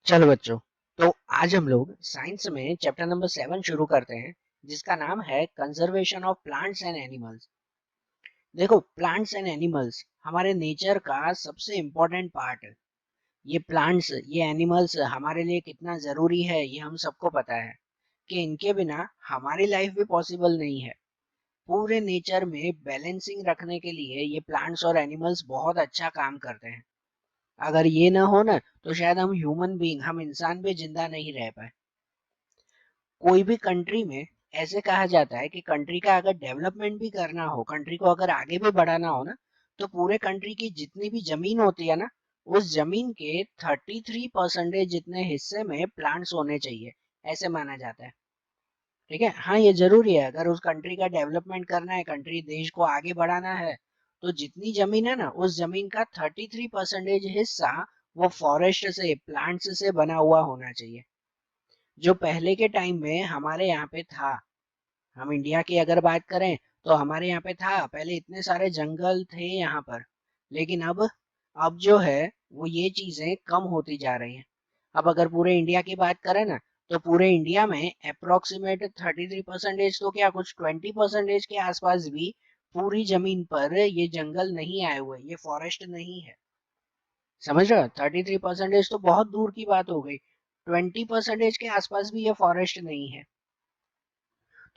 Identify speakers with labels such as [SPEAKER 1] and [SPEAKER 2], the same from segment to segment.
[SPEAKER 1] चलो बच्चों, तो आज हम लोग साइंस में चैप्टर नंबर 7 शुरू करते हैं, जिसका नाम है conservation of plants and animals. देखो, प्लांट्स एंड एनिमल्स हमारे नेचर का सबसे इम्पोर्टेंट पार्ट है। ये प्लांट्स, ये एनिमल्स हमारे लिए कितना जरूरी है ये हम सबको पता है कि इनके बिना हमारी लाइफ भी पॉसिबल नहीं है। पूरे नेचर में बैलेंसिंग रखने के लिए ये प्लांट्स और एनिमल्स बहुत अच्छा काम करते हैं। अगर ये ना हो ना, तो शायद हम ह्यूमन बीइंग, हम इंसान भी जिंदा नहीं रह पाए। कोई भी कंट्री में ऐसे कहा जाता है कि कंट्री का अगर डेवलपमेंट भी करना हो, कंट्री को अगर आगे भी बढ़ाना हो ना, तो पूरे कंट्री की जितनी भी जमीन होती है ना, उस जमीन के 33% जितने हिस्से में प्लांट्स होने चाहिए, ऐसे माना जाता है। ठीक है, हाँ ये जरूरी है। अगर उस कंट्री का डेवलपमेंट करना है, कंट्री देश को आगे बढ़ाना है, तो जितनी जमीन है ना, उस जमीन का 33% हिस्सा वो फॉरेस्ट से, प्लांट्स से बना हुआ होना चाहिए। जो पहले के टाइम में हमारे यहाँ पे था, हम इंडिया की अगर बात करें, तो हमारे यहाँ पे था पहले इतने सारे जंगल थे यहाँ पर। लेकिन अब जो है वो ये चीजें कम होती जा रही हैं। अब अगर पूरे इंडिया की बात करें ना, तो पूरे इंडिया में अप्रोक्सीमेट 33% तो क्या, कुछ 20% के आसपास भी पूरी जमीन पर ये जंगल नहीं आए हुए, ये फॉरेस्ट नहीं है। समझ रहे हो, 33% तो बहुत दूर की बात हो गई। 20% के आसपास भी ये फॉरेस्ट नहीं है।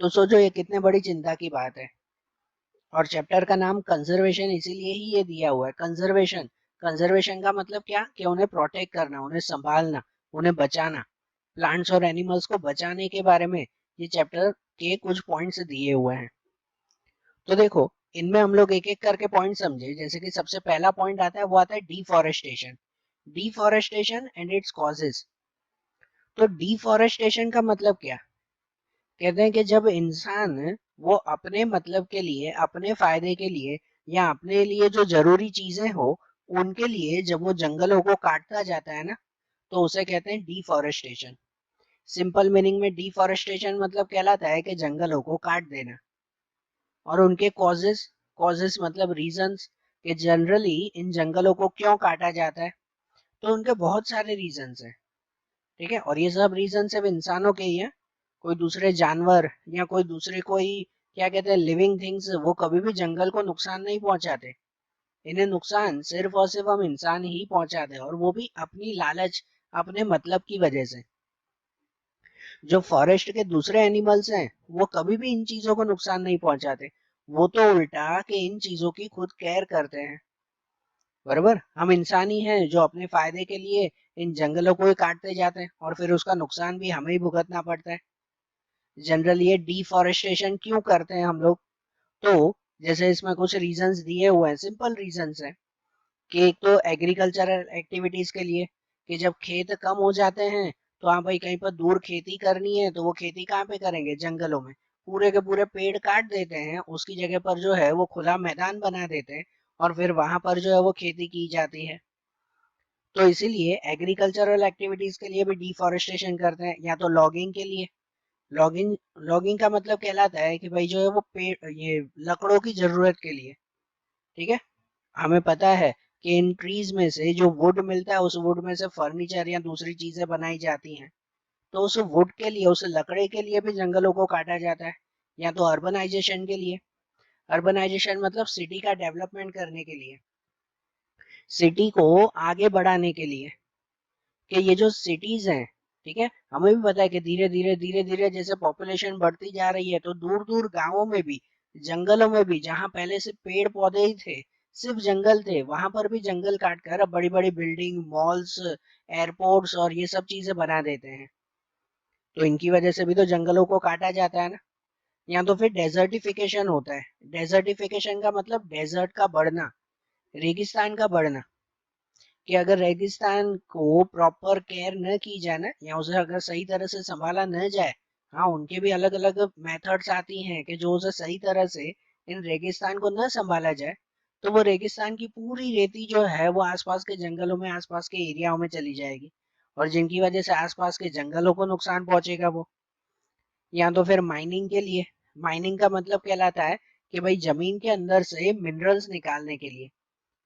[SPEAKER 1] तो सोचो ये कितने बड़ी चिंता की बात है। और चैप्टर का नाम कंजर्वेशन इसीलिए ही ये दिया हुआ है, कंजर्वेशन। कंजर्वेशन का मतलब क्या, कि उन्हें प्रोटेक्ट करना, उन्हें संभालना, उन्हें बचाना। प्लांट्स और एनिमल्स को बचाने के बारे में ये चैप्टर के कुछ पॉइंट्स दिए हुए हैं। तो देखो, इनमें हम लोग एक एक करके पॉइंट समझे। जैसे कि सबसे पहला पॉइंट आता है, वो आता है deforestation. Deforestation and its causes. तो डिफॉरेस्टेशन का मतलब क्या, कहते हैं कि जब इंसान वो अपने मतलब के लिए, अपने फायदे के लिए, या अपने लिए जो जरूरी चीजें हो उनके लिए जब वो जंगलों को काटता जाता है ना, तो उसे कहते हैं डिफॉरेस्टेशन। सिंपल मीनिंग में डिफॉरेस्टेशन मतलब कहलाता है कि जंगलों को काट देना। और उनके कॉजेस, कॉजेस मतलब रीजंस, कि जनरली इन जंगलों को क्यों काटा जाता है। तो उनके बहुत सारे रीजंस हैं। ठीक है, और ये सब रीजन सिर्फ इंसानों के ही हैं। कोई दूसरे जानवर या कोई दूसरे, कोई क्या कहते हैं, लिविंग थिंग्स, वो कभी भी जंगल को नुकसान नहीं पहुंचाते। इन्हें नुकसान सिर्फ और सिर्फ हम इंसान ही पहुंचाते हैं, और वो भी अपनी लालच, अपने मतलब की वजह से। जो फॉरेस्ट के दूसरे एनिमल्स हैं, वो कभी भी इन चीजों को नुकसान नहीं पहुंचाते। वो तो उल्टा के इन चीजों की खुद केयर करते हैं। बराबर, हम इंसान ही हैं जो अपने फायदे के लिए इन जंगलों को ही काटते जाते हैं, और फिर उसका नुकसान भी हमें ही भुगतना पड़ता है। जनरली ये डिफॉरेस्टेशन क्यों करते हैं हम लोग, तो जैसे इसमें कुछ रीजंस दिए हुए हैं, सिंपल रीजंस हैं। कि एक तो एग्रीकल्चरल एक्टिविटीज के लिए, कि जब खेत कम हो जाते हैं, तो हाँ भाई, कहीं पर दूर खेती करनी है, तो वो खेती कहाँ पे करेंगे, जंगलों में। पूरे के पूरे पेड़ काट देते हैं, उसकी जगह पर जो है वो खुला मैदान बना देते हैं, और फिर वहां पर जो है वो खेती की जाती है। तो इसीलिए एग्रीकल्चरल एक्टिविटीज के लिए भी डिफॉरेस्टेशन करते हैं, या तो लॉगिंग के लिए। लॉगिंग, लॉगिंग का मतलब कहलाता है कि भाई जो है वो पेड़, ये लकड़ों की जरूरत के लिए। ठीक है, हमें पता है कि इन ट्रीज में से जो वुड मिलता है, उस वुड में से फर्नीचर या दूसरी चीजें बनाई जाती हैं। तो उस वुड के लिए, उस लकड़े के लिए भी जंगलों को काटा जाता है। या तो अर्बनाइजेशन के लिए। अर्बनाइजेशन मतलब सिटी का डेवलपमेंट करने के लिए, सिटी को आगे बढ़ाने के लिए। कि ये जो सिटीज हैं, ठीक है, हमें भी पता है कि धीरे धीरे जैसे पॉपुलेशन बढ़ती जा रही है, तो दूर दूर गांवों में भी, जंगलों में भी, जहां पहले से पेड़ पौधे ही थे, सिर्फ जंगल थे, वहां पर भी जंगल काट कर अब बड़ी बड़ी बिल्डिंग, मॉल्स, एयरपोर्ट्स और ये सब चीजें बना देते हैं। तो इनकी वजह से भी तो जंगलों को काटा जाता है ना। या तो फिर डेजर्टिफिकेशन होता है। डेजर्टिफिकेशन का मतलब डेजर्ट का बढ़ना, रेगिस्तान का बढ़ना। कि अगर रेगिस्तान को प्रॉपर केयर न की जाए ना, या उसे अगर सही तरह से संभाला न जाए, हाँ उनके भी अलग अलग मेथड्स आती हैं कि जो उसे सही तरह से इन रेगिस्तान को न संभाला जाए, तो वो रेगिस्तान की पूरी रेती जो है वो आसपास के जंगलों में, आसपास के एरियाओं में चली जाएगी, और जिनकी वजह से आसपास के जंगलों को नुकसान पहुंचेगा वो। या तो फिर माइनिंग के लिए। माइनिंग का मतलब कहलाता है कि भाई जमीन के अंदर से मिनरल्स निकालने के लिए,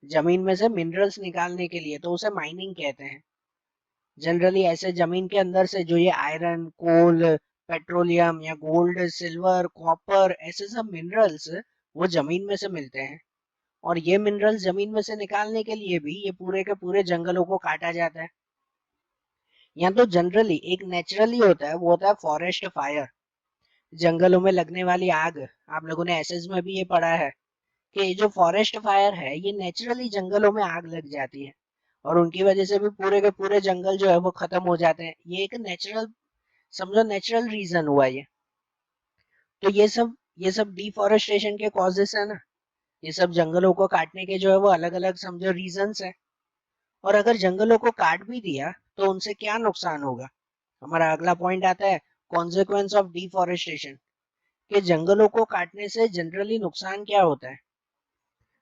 [SPEAKER 1] जमीन में से मिनरल्स निकालने के लिए, तो उसे माइनिंग कहते हैं। जनरली ऐसे जमीन के अंदर से जो ये आयरन, कोल, पेट्रोलियम या गोल्ड, सिल्वर, कॉपर, ऐसे सब मिनरल्स वो जमीन में से मिलते हैं। और ये मिनरल्स जमीन में से निकालने के लिए भी ये पूरे के पूरे जंगलों को काटा जाता है। या तो जनरली एक नेचुरली होता है, वो होता है फॉरेस्ट फायर, जंगलों में लगने वाली आग। आप लोगों ने एसएस में भी ये पढ़ा है कि जो फॉरेस्ट फायर है ये नेचुरली जंगलों में आग लग जाती है और उनकी वजह से भी पूरे के पूरे जंगल जो है वो खत्म हो जाते हैं। ये एक नेचुरल, समझो नेचुरल रीजन हुआ ये। तो ये सब डिफॉरेस्टेशन के कॉजेस है ना। ये सब जंगलों को काटने के जो है वो अलग अलग समझो रीजंस है। और अगर जंगलों को काट भी दिया तो उनसे क्या नुकसान होगा। हमारा अगला पॉइंट आता है कॉन्सिक्वेंस ऑफ डिफॉरेस्टेशन, कि जंगलों को काटने से जनरली नुकसान क्या होता है।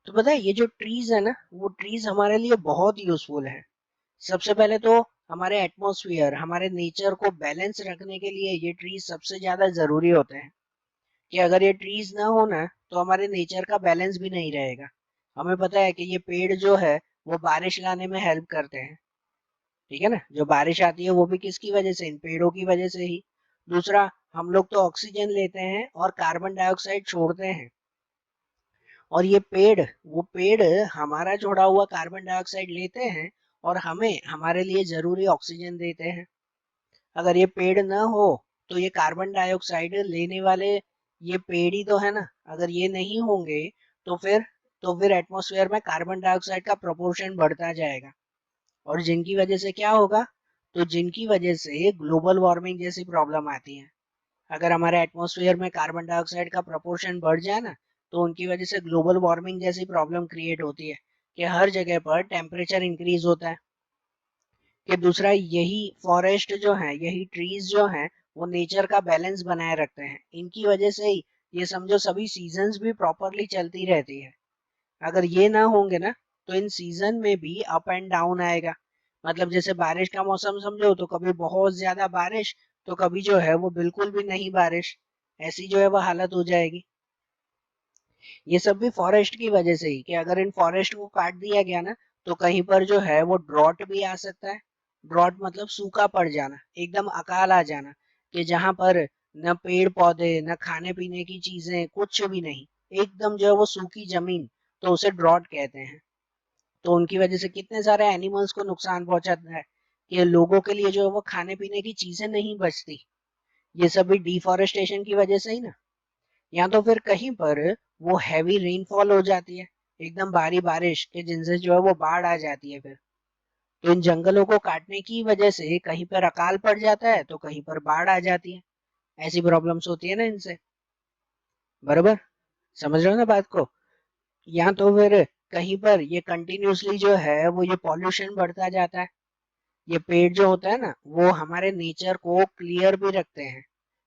[SPEAKER 1] तो पता है ये जो ट्रीज है ना, वो ट्रीज हमारे लिए बहुत यूजफुल है। सबसे पहले तो हमारे एटमॉस्फेयर, हमारे नेचर को बैलेंस रखने के लिए ये ट्रीज सबसे ज्यादा जरूरी होते हैं। कि अगर ये ट्रीज ना हो ना तो हमारे नेचर का बैलेंस भी नहीं रहेगा। हमें पता है कि ये पेड़ जो है वो बारिश लाने में हेल्प करते हैं। ठीक है ना, जो बारिश आती है वो भी किसकी वजह से, इन पेड़ों की वजह से ही। दूसरा, हम लोग तो ऑक्सीजन लेते हैं और कार्बन डाइऑक्साइड छोड़ते हैं। और ये पेड़, वो पेड़ हमारा छोड़ा हुआ कार्बन डाइऑक्साइड लेते हैं और हमें हमारे लिए जरूरी ऑक्सीजन देते हैं। अगर ये पेड़ ना हो तो ये कार्बन डाइऑक्साइड लेने वाले ये पेड़ ही तो है ना। अगर ये नहीं होंगे तो फिर एटमॉस्फेयर में कार्बन डाइऑक्साइड का प्रोपोर्शन बढ़ता जाएगा। और जिनकी वजह से क्या होगा, तो जिनकी वजह से ग्लोबल वार्मिंग जैसी प्रॉब्लम आती है। अगर हमारे एटमॉस्फेयर में कार्बन डाइऑक्साइड का प्रोपोर्शन बढ़ जाए ना तो उनकी वजह से ग्लोबल वार्मिंग जैसी प्रॉब्लम क्रिएट होती है कि हर जगह पर टेम्परेचर इंक्रीज होता है। कि दूसरा, यही फॉरेस्ट जो है, यही ट्रीज जो हैं वो नेचर का बैलेंस बनाए रखते हैं। इनकी वजह से ही ये समझो सभी सीजन्स भी प्रॉपरली चलती रहती है। अगर ये ना होंगे ना तो इन सीजन में भी अप एंड डाउन आएगा। मतलब जैसे बारिश का मौसम समझो तो कभी बहुत ज्यादा बारिश, तो कभी जो है वो बिल्कुल भी नहीं बारिश। ऐसी जो है वो हालत हो जाएगी। ये सब भी फॉरेस्ट की वजह से ही, कि अगर इन फॉरेस्ट को काट दिया गया ना तो कहीं पर जो है वो ड्रॉट भी आ सकता है। ड्रॉट मतलब सूखा पड़ जाना, एकदम अकाल आ जाना, कि जहां पर न पेड़ पौधे, न खाने पीने की चीजें, कुछ भी नहीं, एकदम जो है वो सूखी जमीन, तो उसे ड्रॉट कहते हैं। तो उनकी वजह से कितने सारे एनिमल्स को नुकसान पहुंचाता है कि लोगों के लिए जो है वो खाने पीने की चीजें नहीं बचती। ये सब भी डिफॉरेस्टेशन की वजह से ही ना। या तो फिर कहीं पर वो हैवी रेनफॉल हो जाती है, एकदम भारी बारिश के, जिनसे जो है वो बाढ़ आ जाती है फिर। तो इन जंगलों को काटने की वजह से कहीं पर अकाल पड़ जाता है तो कहीं पर बाढ़ आ जाती है। ऐसी प्रॉब्लम्स होती है ना इनसे। बराबर, समझ रहे हो ना बात को। या तो फिर कहीं पर ये कंटिन्यूसली जो है वो ये पॉल्यूशन बढ़ता जाता है। ये पेड़ जो होता है ना वो हमारे नेचर को क्लियर भी रखते हैं,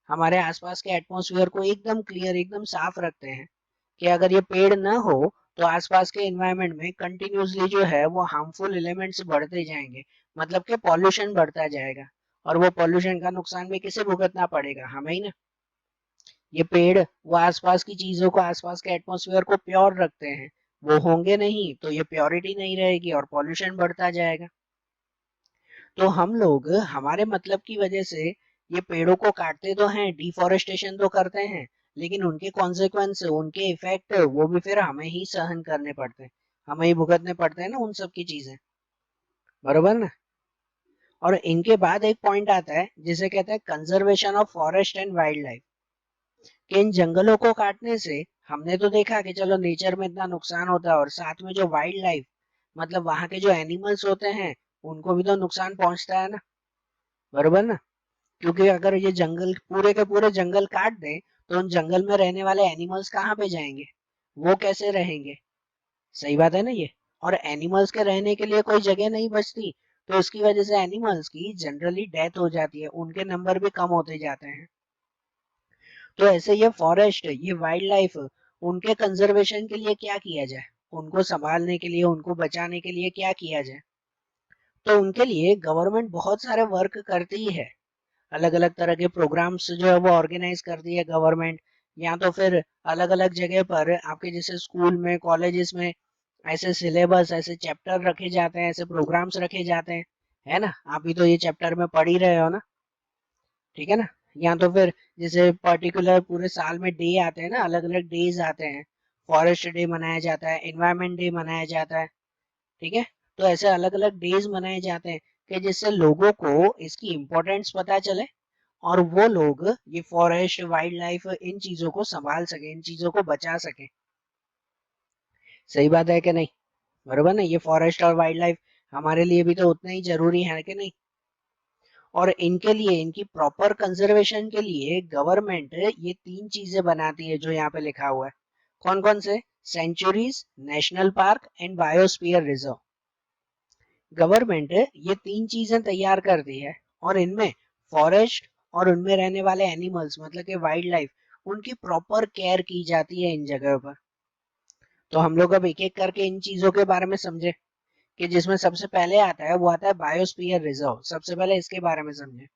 [SPEAKER 1] हमारे आसपास के एटमॉस्फेयर को एकदम क्लियर, एकदम साफ रखते हैं। कि अगर ये पेड़ ना हो तो आसपास के एनवायरनमेंट में कंटिन्यूसली जो है वो हार्मफुल एलिमेंट्स बढ़ते जाएंगे। मतलब कि पॉल्यूशन बढ़ता जाएगा। और वो पॉल्यूशन का नुकसान भी किसे भुगतना पड़ेगा, हमें ही ना। ये पेड़ वो आसपास की चीजों को, आसपास के एटमॉस्फेयर को प्योर रखते हैं। वो होंगे नहीं तो ये प्योरिटी नहीं रहेगी और पॉल्यूशन बढ़ता जाएगा। तो हम लोग हमारे मतलब की वजह से ये पेड़ों को काटते तो हैं, डिफोरेस्टेशन तो करते हैं, लेकिन उनके कॉन्सिक्वेंस, उनके इफेक्ट वो भी फिर हमें ही सहन करने पड़ते हैं, हमें ही भुगतने पड़ते हैं ना उन सब की चीजें। बरोबर ना। और इनके बाद एक पॉइंट आता है जिसे कहते हैं conservation of forest and wild life. कि इन जंगलों को काटने से हमने तो देखा कि चलो नेचर में इतना नुकसान होता है, और साथ में जो वाइल्ड लाइफ, मतलब वहां के जो एनिमल्स होते हैं उनको भी तो नुकसान पहुंचता है ना। बरोबर ना। क्योंकि अगर ये जंगल, पूरे के पूरे जंगल काट दें तो उन जंगल में रहने वाले एनिमल्स कहाँ पे जाएंगे, वो कैसे रहेंगे। सही बात है ना ये। और एनिमल्स के रहने के लिए कोई जगह नहीं बचती, तो इसकी वजह से एनिमल्स की जनरली डेथ हो जाती है, उनके नंबर भी कम होते जाते हैं। तो ऐसे ये फॉरेस्ट, ये वाइल्ड लाइफ, उनके कंजर्वेशन के लिए क्या किया जाए, उनको संभालने के लिए, उनको बचाने के लिए क्या किया जाए। तो उनके लिए गवर्नमेंट बहुत सारे वर्क करती है। अलग अलग तरह के प्रोग्राम्स जो है वो ऑर्गेनाइज करती है गवर्नमेंट। या तो फिर अलग अलग जगह पर आपके जैसे स्कूल में, कॉलेजेस में ऐसे सिलेबस, ऐसे चैप्टर रखे जाते हैं, ऐसे प्रोग्राम्स रखे जाते हैं, है ना? आप भी तो ये चैप्टर में पढ़ ही रहे हो ना, ठीक है ना? या तो फिर जैसे पर्टिकुलर पूरे साल में डे आते हैं ना, अलग अलग डेज आते हैं, फॉरेस्ट डे मनाया जाता है, एनवायरमेंट डे मनाया जाता है, ठीक है? तो ऐसे अलग अलग डेज मनाए जाते हैं कि जिससे लोगों को इसकी इम्पोर्टेंस पता चले और वो लोग ये फॉरेस्ट वाइल्ड लाइफ इन चीजों को संभाल सके, इन चीजों को बचा सके। सही बात है कि नहीं? बरोबर ना? ये फॉरेस्ट और वाइल्ड लाइफ हमारे लिए भी तो उतना ही जरूरी है कि नहीं? और इनके लिए, इनकी प्रॉपर कंजर्वेशन के लिए गवर्नमेंट ये 3 चीजें बनाती है जो यहाँ पे लिखा हुआ है। कौन कौन से? Sanctuaries, national park and biosphere reserve. Government ये 3 चीजें तैयार करती है और इनमें फॉरेस्ट और उनमें रहने वाले एनिमल्स मतलब कि वाइल्ड लाइफ, उनकी प्रॉपर केयर की जाती है इन जगहों पर। तो हम लोग अब एक एक करके इन चीजों के बारे में समझे, कि जिसमें सबसे पहले आता है वो आता है बायोस्फीयर रिजर्व। सबसे पहले इसके बारे में समझे।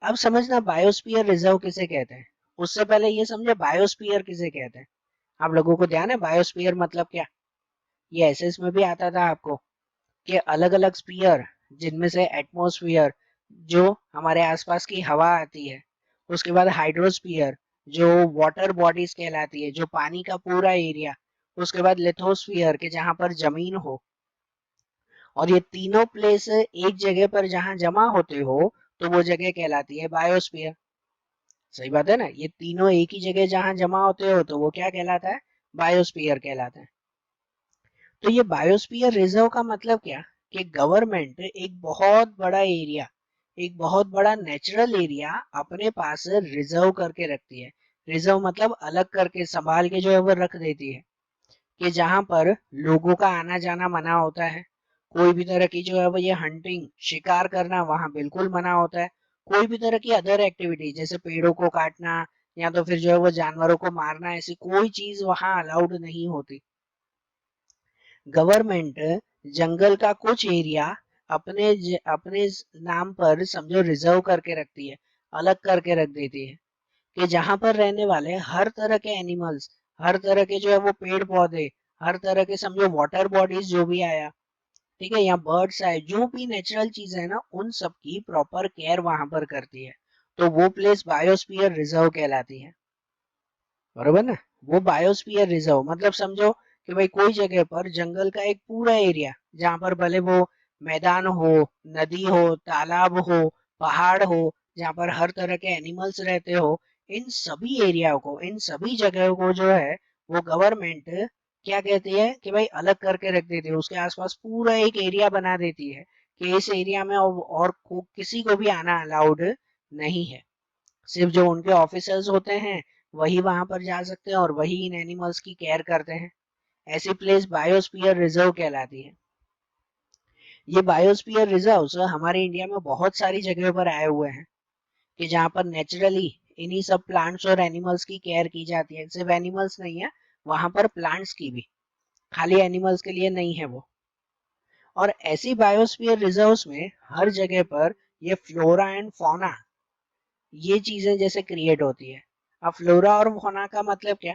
[SPEAKER 1] अब समझना बायोस्फीयर रिजर्व किसे कहते हैं। उससे पहले ये समझे बायोस्फीयर किसे कहते हैं। आप लोगों को ध्यान है बायोस्फीयर मतलब क्या? ये एसएस में भी आता था आपको, कि अलग अलग स्फीयर, जिनमें से एटमॉस्फेयर जो हमारे आसपास की हवा आती है, उसके बाद हाइड्रोस्फीयर जो वाटर बॉडीज कहलाती है, जो पानी का पूरा एरिया, उसके बाद लिथोस्फीयर के जहां पर जमीन हो, और ये तीनों प्लेस एक जगह पर जहां जमा होते हो तो वो जगह कहलाती है बायोस्फीयर। सही बात है ना? ये तीनों एक ही जगह जहां जमा होते हो तो वो क्या कहलाता है? बायोस्फीयर कहलाता है। तो ये बायोस्फीयर रिजर्व का मतलब क्या? कि गवर्नमेंट एक बहुत बड़ा एरिया, एक बहुत बड़ा नेचुरल एरिया अपने पास रिजर्व करके रखती है। रिजर्व मतलब अलग करके संभाल के जो है वो रख देती है, कि जहां पर लोगों का आना जाना मना होता है। कोई भी तरह की जो है वो ये हंटिंग, शिकार करना वहां बिल्कुल मना होता है। कोई भी तरह की अदर एक्टिविटी जैसे पेड़ों को काटना या तो फिर जो है वो जानवरों को मारना, ऐसी कोई चीज वहां अलाउड नहीं होती। गवर्नमेंट जंगल का कुछ एरिया अपने नाम पर समझो रिजर्व करके रखती है, अलग करके रख देती है, कि जहां पर रहने वाले हर तरह के एनिमल्स, हर तरह के जो है वो पेड़ पौधे, हर तरह के समझो वाटर बॉडीज जो भी आया, ठीक है, या बर्ड्स आए, जो भी नेचुरल चीज है ना, उन सब की प्रॉपर केयर वहां पर करती है। तो वो प्लेस बायोस्फीयर रिजर्व कहलाती है। बरोबर ना? वो बायोस्फीयर रिजर्व मतलब समझो कि भाई कोई जगह पर जंगल का एक पूरा एरिया, जहां पर भले वो मैदान हो, नदी हो, तालाब हो, पहाड़ हो, जहां पर हर तरह के एनिमल्स रहते हो, इन सभी एरिया को, इन सभी जगहों को जो है वो गवर्नमेंट क्या कहती है कि भाई अलग करके रख देती है। उसके आसपास पूरा एक एरिया बना देती है कि इस एरिया में किसी को भी आना अलाउड नहीं है। सिर्फ जो उनके ऑफिसर्स होते हैं वही वहां पर जा सकते हैं और वही इन एनिमल्स की केयर करते हैं। ऐसी प्लेस बायोस्फीयर रिजर्व कहलाती है। ये बायोस्फीयर रिजर्व हमारे इंडिया में बहुत सारी जगहों पर आए हुए हैं, कि जहाँ पर नेचुरली इन्हीं सब प्लांट्स और एनिमल्स की केयर की जाती है। सिर्फ एनिमल्स नहीं है, वहां पर प्लांट्स की भी, खाली एनिमल्स के लिए नहीं है वो। और ऐसी बायोस्फीयर रिजर्व्स में हर जगह पर ये फ्लोरा एंड फौना, ये चीजें जैसे क्रिएट होती है। अब फ्लोरा और फौना का मतलब क्या?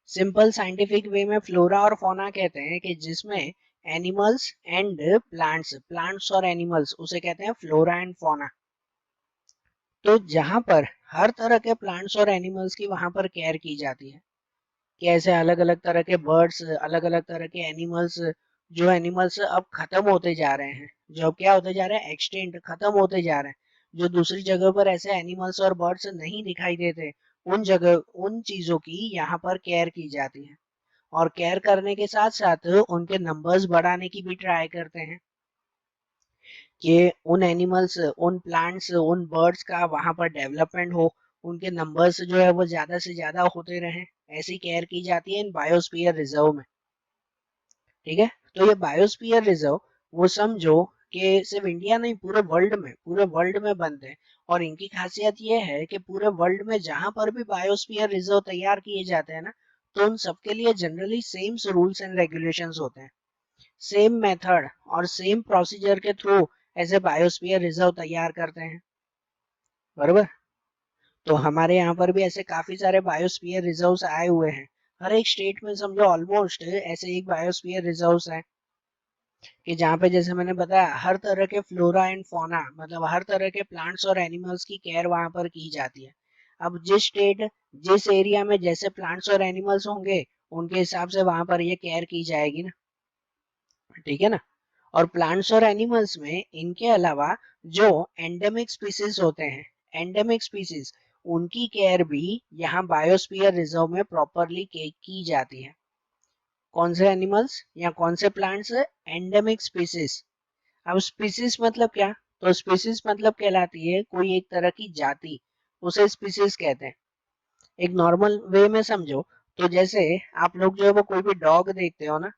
[SPEAKER 1] सिंपल साइंटिफिक वे में फ्लोरा और फौना कहते हैं कि जिसमें एनिमल्स एंड प्लांट्स, प्लांट्स और एनिमल्स, उसे कहते हैं फ्लोरा एंड फौना। तो जहां पर हर तरह के प्लांट्स और एनिमल्स की वहां पर केयर की जाती है, कि ऐसे अलग अलग तरह के बर्ड्स, अलग अलग तरह के एनिमल्स, जो एनिमल्स अब खत्म होते जा रहे हैं, जो अब क्या होते जा रहे हैं, एक्सटेंट, खत्म होते जा रहे हैं, जो दूसरी जगह पर ऐसे एनिमल्स और बर्ड्स नहीं दिखाई देते, उन जगह, उन चीजों की यहाँ पर केयर की जाती है। और केयर करने के साथ साथ उनके नंबर्स बढ़ाने की भी ट्राई करते हैं, कि उन एनिमल्स, उन प्लांट्स, उन बर्ड्स का वहां पर डेवलपमेंट हो, उनके नंबर्स जो है वो ज्यादा से ज्यादा होते रहें। ऐसी केयर की जाती है इन बायोस्फीयर रिजर्व में। ठीक है? तो ये बायोस्फीयर रिजर्व वो समझो कि सिर्फ इंडिया नहीं, पूरे वर्ल्ड में, पूरे वर्ल्ड में बनते हैं। और इनकी खासियत ये है कि पूरे वर्ल्ड में जहां पर भी बायोस्फीयर रिजर्व तैयार किए जाते हैं ना, तो उन सबके लिए generally same rules and regulations होते हैं, सेम मेथड और सेम प्रोसीजर के थ्रू ऐसे बायोस्फीयर रिजर्व तैयार करते हैं। बरोबर? तो हमारे यहाँ पर भी ऐसे काफी सारे बायोस्फीयर रिजर्व्स आए हुए हैं। हर एक स्टेट में समझो ऑलमोस्ट ऐसे एक बायोस्फीयर रिजर्व्स हैं। कि जहाँ पे जैसे मैंने बताया हर तरह के फ्लोरा एंड फौना मतलब हर तरह के प्लांट्स और एनिमल्स की केयर वहां पर की जाती है। अब जिस स्टेट जिस एरिया में जैसे प्लांट्स और एनिमल्स होंगे उनके हिसाब से वहां पर ये केयर की जाएगी ना, ठीक है ना। और प्लांट्स और एनिमल्स में इनके अलावा जो एंडेमिक स्पीसीज होते हैं, एंडेमिक स्पीसीज उनकी केयर भी यहाँ बायोस्फीयर रिजर्व में प्रॉपरली की जाती है। कौन से एनिमल्स या कौन से प्लांट्स? Endemic species. अब स्पीसीज मतलब क्या? तो स्पीसीज मतलब कहलाती है कोई एक तरह की जाति, उसे स्पीसीज कहते हैं। एक नॉर्मल वे में समझो तो जैसे आप लोग जो है वो कोई भी डॉग देखते हो ना,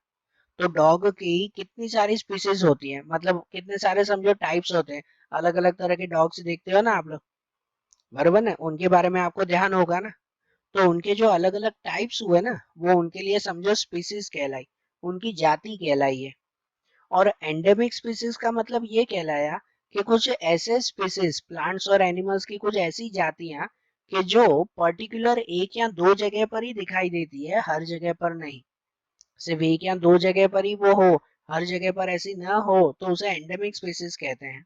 [SPEAKER 1] तो डॉग की कितनी सारी स्पीसीज होती है, मतलब कितने सारे समझो टाइप्स होते हैं। अलग अलग तरह के डॉग्स देखते हो ना आप लोग, बराबर ना, उनके बारे में आपको ध्यान होगा ना। तो उनके जो अलग अलग टाइप्स हुए ना, वो उनके लिए समझो स्पीसीज कहलाई, उनकी जाति कहलाई है। और एंडेमिक स्पीसीज का मतलब ये कहलाया कि कुछ ऐसे स्पीसीज प्लांट्स और एनिमल्स की कुछ ऐसी जातियां कि जो पर्टिकुलर एक या दो जगह पर ही दिखाई देती है, हर जगह पर नहीं। सिर्फ एक या दो जगह पर ही वो हो, हर जगह पर ऐसी ना हो, तो उसे एंडेमिक स्पीसीज कहते हैं।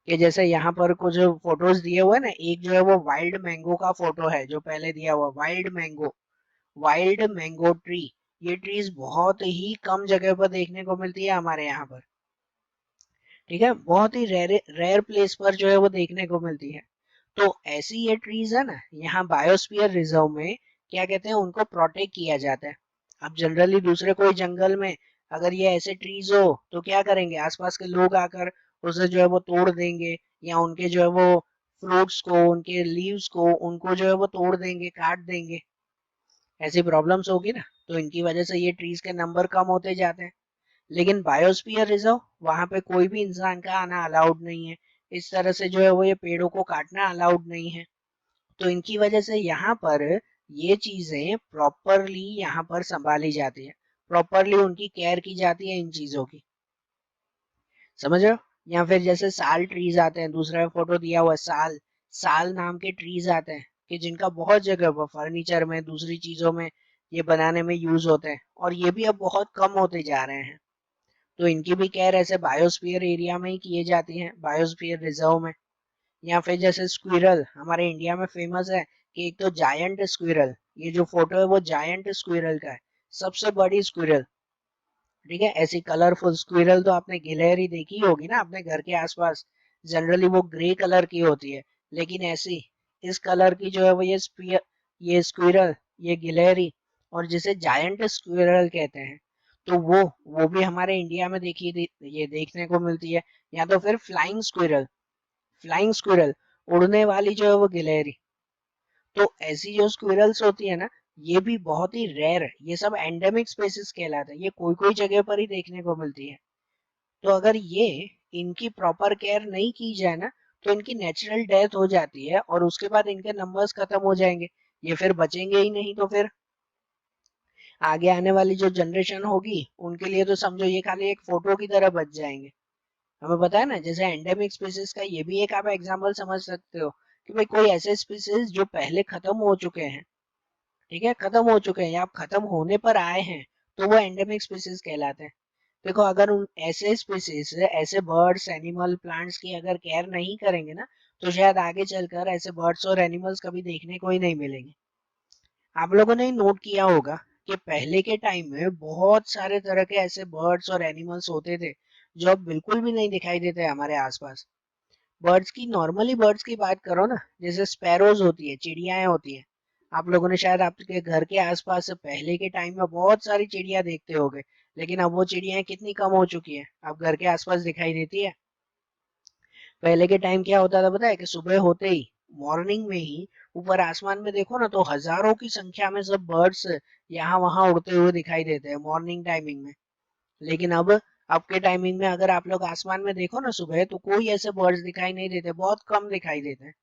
[SPEAKER 1] कि जैसे यहाँ पर कुछ फोटोज दिए हुए ना, एक जो है वो वाइल्ड मैंगो का फोटो है जो पहले दिया हुआ, wild mango, wild mango tree. ये ट्रीज बहुत ही कम जगह पर देखने को मिलती है हमारे यहाँ पर, ठीक है, बहुत ही रेयर रेयर प्लेस पर जो है वो देखने को मिलती है। तो ऐसी ये ट्रीज है ना, यहाँ बायोस्फीयर रिजर्व में क्या कहते हैं, उनको प्रोटेक्ट किया जाता है। अब जनरली दूसरे कोई जंगल में अगर ये ऐसे ट्रीज हो तो क्या करेंगे, आसपास के लोग आकर उसे जो है वो तोड़ देंगे, या उनके जो है वो फ्रूट्स को, उनके लीव्स को, उनको जो है वो तोड़ देंगे, काट देंगे। ऐसी प्रॉब्लम्स होगी ना, तो इनकी वजह से ये ट्रीज के नंबर कम होते जाते हैं। लेकिन बायोस्फीयर रिजर्व, वहां पे कोई भी इंसान का आना अलाउड नहीं है, इस तरह से जो है वो ये पेड़ों को काटना अलाउड नहीं है। तो इनकी वजह से यहाँ पर ये चीजें प्रॉपरली यहाँ पर संभाली जाती है, प्रॉपरली उनकी केयर की जाती है इन चीजों की, समझ रहे हो। या फिर जैसे साल ट्रीज आते हैं, दूसरा फोटो दिया हुआ है, साल, साल नाम के ट्रीज आते हैं कि जिनका बहुत जगह पर फर्नीचर में, दूसरी चीजों में ये बनाने में यूज होते हैं, और ये भी अब बहुत कम होते जा रहे हैं। तो इनकी भी केयर ऐसे बायोस्फीयर एरिया में ही किए जाती है, बायोस्फीयर रिजर्व में। या फिर जैसे स्क्विरल हमारे इंडिया में फेमस है, कि एक तो जायंट स्क्विरल, ये जो फोटो है वो जायंट स्क्विरल का है, सबसे बड़ी स्क्विरल, ठीक है। ऐसी कलरफुल स्क्विरल तो आपने गिलहरी देखी होगी ना अपने घर के आसपास, जनरली वो ग्रे कलर की होती है, लेकिन ऐसी इस कलर की जो है वो ये स्क्विरल, ये गिलहरी, और जिसे जायंट स्क्विरल कहते हैं, तो वो भी हमारे इंडिया में ये देखने को मिलती है। या तो फिर फ्लाइंग स्क्विरल, फ्लाइंग स्क्विरल, उड़ने वाली जो है वो गिलहरी। तो ऐसी जो स्क्विरल्स होती है ना, ये भी बहुत ही रेयर है, ये सब एंडेमिक स्पेसीज कहलाते हैं, ये कोई कोई जगह पर ही देखने को मिलती है। तो अगर ये इनकी प्रॉपर केयर नहीं की जाए ना, तो इनकी नेचुरल डेथ हो जाती है, और उसके बाद इनके नंबर्स खत्म हो जाएंगे, ये फिर बचेंगे ही नहीं। तो फिर आगे आने वाली जो जनरेशन होगी उनके लिए तो समझो ये खाली एक फोटो की तरह बच जाएंगे। हमें पता है ना, जैसे एंडेमिक स्पीसीज का ये भी एक आप एग्जांपल समझ सकते हो, कि भाई कोई ऐसे स्पीसीज जो पहले खत्म हो चुके हैं, ठीक है, खत्म हो चुके हैं या आप खत्म होने पर आए हैं, तो वो एंडेमिक स्पीसीज कहलाते हैं। देखो अगर उन ऐसे स्पीसीज, ऐसे बर्ड्स, एनिमल, प्लांट्स की अगर केयर नहीं करेंगे ना, तो शायद आगे चलकर ऐसे बर्ड्स और एनिमल्स कभी देखने को ही नहीं मिलेंगे। आप लोगों ने नोट किया होगा कि पहले के टाइम में बहुत सारे तरह के ऐसे बर्ड्स और एनिमल्स होते थे जो अब बिल्कुल भी नहीं दिखाई देते हमारे आसपास। बर्ड्स की, नॉर्मली बर्ड्स की बात करो ना, जैसे स्पैरोज होती है, चिड़ियाएं होती है। आप लोगों ने शायद आपके घर के आसपास पहले के टाइम में बहुत सारी चिड़िया देखते होंगे, लेकिन अब वो चिड़ियाएं कितनी कम हो चुकी है, अब घर के आसपास दिखाई देती है। पहले के टाइम क्या होता था पता है, कि सुबह होते ही, मॉर्निंग में ही, ऊपर आसमान में देखो ना तो हजारों की संख्या में सब बर्ड्स यहाँ वहां उड़ते हुए दिखाई देते हैं मॉर्निंग टाइमिंग में। लेकिन अब के टाइमिंग में अगर आप लोग आसमान में देखो ना सुबह, तो कोई ऐसे बर्ड्स दिखाई नहीं देते, बहुत कम दिखाई देते हैं।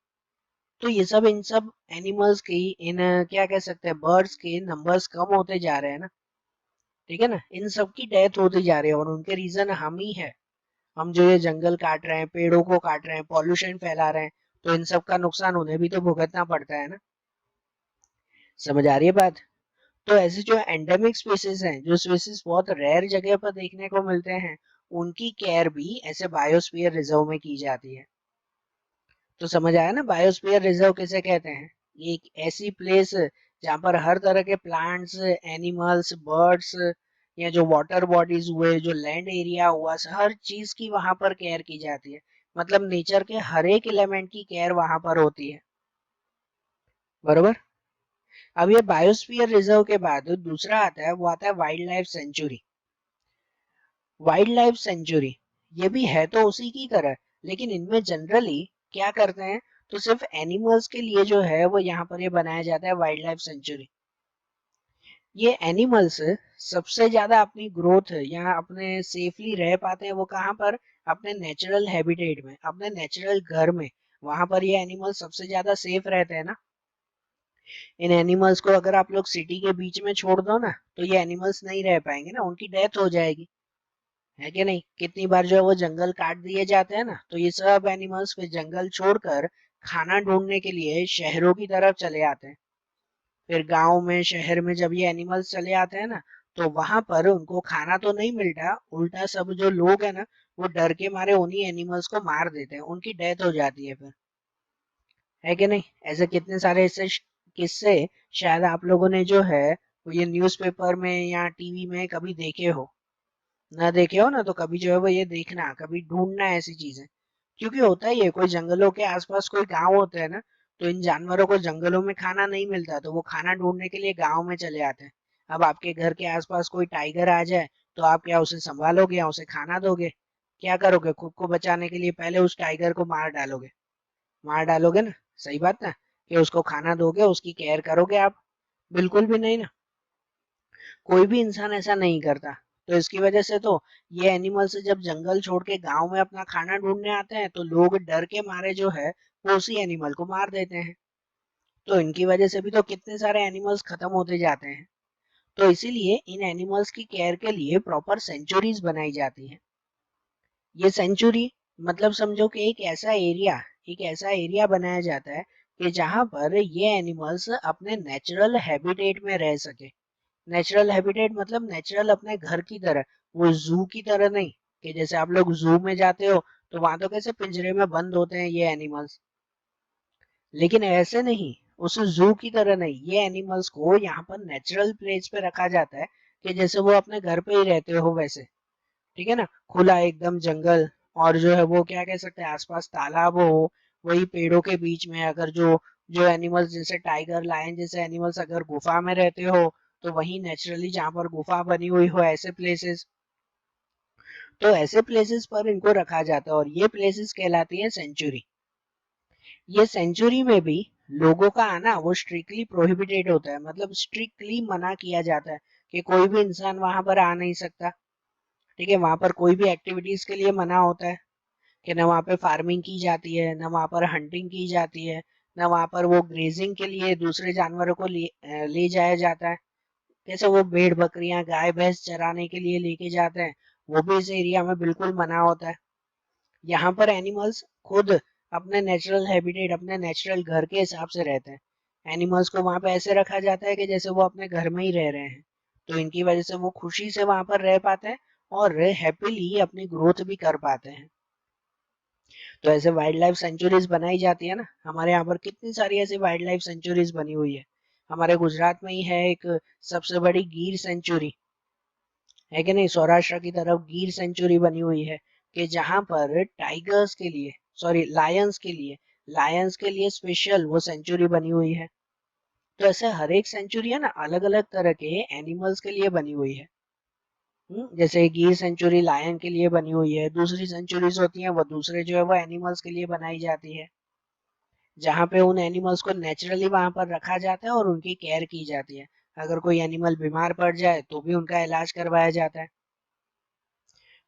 [SPEAKER 1] तो ये सब, इन सब एनिमल्स की, इन क्या कह सकते हैं, बर्ड्स के नंबर्स कम होते जा रहे हैं ना, ठीक है ना, इन सब की डेथ होती जा रही है, और उनके रीजन हम ही है। हम जो ये जंगल काट रहे हैं, पेड़ों को काट रहे हैं, पॉल्यूशन फैला रहे हैं, तो इन सब का नुकसान उन्हें भी तो भुगतना पड़ता है ना। समझ आ रही है बात। तो ऐसे जो एंडेमिक स्पीसीज हैं, जो स्पीसीज बहुत रेयर जगह पर देखने को मिलते हैं, उनकी केयर भी ऐसे बायोस्फीयर रिजर्व में की जाती है। तो समझ आया ना, बायोस्फीयर रिजर्व किसे कहते हैं? ये एक ऐसी प्लेस जहाँ पर हर तरह के प्लांट्स, एनिमल्स, बर्ड्स या जो वाटर बॉडीज हुए, जो लैंड एरिया हुआ, हर चीज की वहां पर केयर की जाती है। मतलब नेचर के हर एक एलिमेंट की केयर वहां पर होती है, बरोबर। अब ये बायोस्फीयर रिजर्व के बाद दूसरा आता है, वो आता है wild life sanctuary. Wild life sanctuary ये भी है तो उसी की तरह, लेकिन इनमें जनरली क्या करते हैं, तो सिर्फ एनिमल्स के लिए जो है वो यहाँ पर ये बनाया जाता है वाइल्ड लाइफ सेंचुरी। ये एनिमल्स सबसे ज्यादा अपनी ग्रोथ या अपने सेफली रह पाते हैं वो कहाँ पर? अपने नेचुरल हैबिटेट में, अपने नेचुरल घर में। वहां पर ये एनिमल्स सबसे ज्यादा सेफ रहते हैं ना। इन एनिमल्स को अगर आप लोग सिटी के बीच में छोड़ दो ना, तो ये एनिमल्स नहीं रह पाएंगे ना, उनकी डेथ हो जाएगी, है कि नहीं? कितनी बार जो है वो जंगल काट दिए जाते हैं ना, तो ये सब एनिमल्स फिर जंगल छोड़कर खाना ढूंढने के लिए शहरों की तरफ चले आते हैं। फिर गांव में, शहर में जब ये एनिमल्स चले आते हैं ना, तो वहां पर उनको खाना तो नहीं मिलता, उल्टा सब जो लोग हैं ना, वो डर के मारे उन्हीं एनिमल्स को मार देते हैं, उनकी डेथ हो जाती है फिर, है कि नहीं? ऐसे कितने सारे ऐसे किस्से शायद आप लोगों ने जो है वो ये न्यूज़पेपर में या टीवी में कभी देखे हो। ना देखे हो ना, तो कभी जो है वो ये देखना, कभी ढूंढना ऐसी चीजें। क्योंकि होता ही है, कोई जंगलों के आसपास कोई गांव होते हैं ना, तो इन जानवरों को जंगलों में खाना नहीं मिलता, तो वो खाना ढूंढने के लिए गांव में चले आते हैं। अब आपके घर के आसपास कोई टाइगर आ जाए, तो आप क्या उसे संभालोगे या उसे खाना दोगे? क्या करोगे? खुद को बचाने के लिए पहले उस टाइगर को मार डालोगे, मार डालोगे ना। सही बात ना, कि उसको खाना दोगे, उसकी केयर करोगे आप? बिल्कुल भी नहीं ना। कोई भी इंसान ऐसा नहीं करता। तो इसकी वजह से तो ये एनिमल्स जब जंगल छोड़ के गांव में अपना खाना ढूंढने आते हैं, तो लोग डर के मारे जो है वो उसी एनिमल को मार देते हैं। तो इनकी वजह से भी तो कितने सारे एनिमल्स खत्म होते जाते हैं। तो इसीलिए इन एनिमल्स की केयर के लिए प्रॉपर सेंचुरीज बनाई जाती है। ये सेंचुरी मतलब समझो कि एक ऐसा एरिया बनाया जाता है कि जहां पर ये एनिमल्स अपने नेचुरल हैबिटेट में रह सके। नेचुरल हैबिटेट मतलब नेचुरल अपने घर की तरह, वो जू की तरह नहीं, कि जैसे आप लोग जू में जाते हो तो वहां तो कैसे पिंजरे में बंद होते हैं ये एनिमल्स, लेकिन ऐसे नहीं, उस जू की तरह नहीं, ये एनिमल्स को यहाँ पर नेचुरल प्लेस पे रखा जाता है, कि जैसे वो अपने घर पे ही रहते हो वैसे। ठीक है ना, खुला एकदम जंगल, और जो है वो क्या कह सकते हैं, आसपास तालाब हो, वही पेड़ों के बीच में। अगर जो जो एनिमल्स जैसे टाइगर, लायन जैसे एनिमल्स अगर गुफा में रहते हो, तो वही नेचुरली जहाँ पर गुफा बनी हुई हो, ऐसे प्लेसेस, तो ऐसे प्लेसेस पर इनको रखा जाता है, और ये प्लेसेस कहलाती है सेंचुरी। ये सेंचुरी में भी लोगों का आना वो स्ट्रिक्टली प्रोहिबिटेड होता है, मतलब स्ट्रिक्टली मना किया जाता है कि कोई भी इंसान वहां पर आ नहीं सकता। ठीक है, वहां पर कोई भी एक्टिविटीज के लिए मना होता है, कि न वहाँ पे फार्मिंग की जाती है, न वहाँ पर हंटिंग की जाती है, न वहाँ पर वो ग्रेजिंग के लिए दूसरे जानवरों को ले जाया जाता है। जैसे वो भेड़ बकरियां, गाय भैंस चराने के लिए लेके जाते हैं, वो भी इस एरिया में बिल्कुल मना होता है। यहाँ पर एनिमल्स खुद अपने नेचुरल हैबिटेट, अपने नेचुरल घर के हिसाब से रहते हैं। एनिमल्स को वहां पे ऐसे रखा जाता है कि जैसे वो अपने घर में ही रह रहे हैं। तो इनकी वजह से वो खुशी से वहां पर रह पाते हैं, और हैप्पीली अपनी ग्रोथ भी कर पाते हैं। तो ऐसे वाइल्ड लाइफ सेंचुरीज बनाई जाती है ना, हमारे यहाँ पर कितनी सारी ऐसी वाइल्ड लाइफ सेंचुरीज बनी हुई है। हमारे गुजरात में ही है एक सबसे बड़ी गिर सेंचुरी, है कि नहीं? सौराष्ट्र की तरफ गिर सेंचुरी बनी हुई है, कि जहां पर टाइगर्स के लिए, सॉरी लायंस के लिए स्पेशल वो सेंचुरी बनी हुई है। तो ऐसे हर एक सेंचुरी है ना, अलग अलग तरह के एनिमल्स के लिए बनी हुई है। जैसे गिर सेंचुरी लायन के लिए बनी हुई है, दूसरी सेंचुरीज होती हैं वो दूसरे जो है वो एनिमल्स के लिए बनाई जाती है, जहाँ पे उन एनिमल्स को नेचुरली वहां पर रखा जाता है और उनकी केयर की जाती है। अगर कोई एनिमल बीमार पड़ जाए तो भी उनका इलाज करवाया जाता है।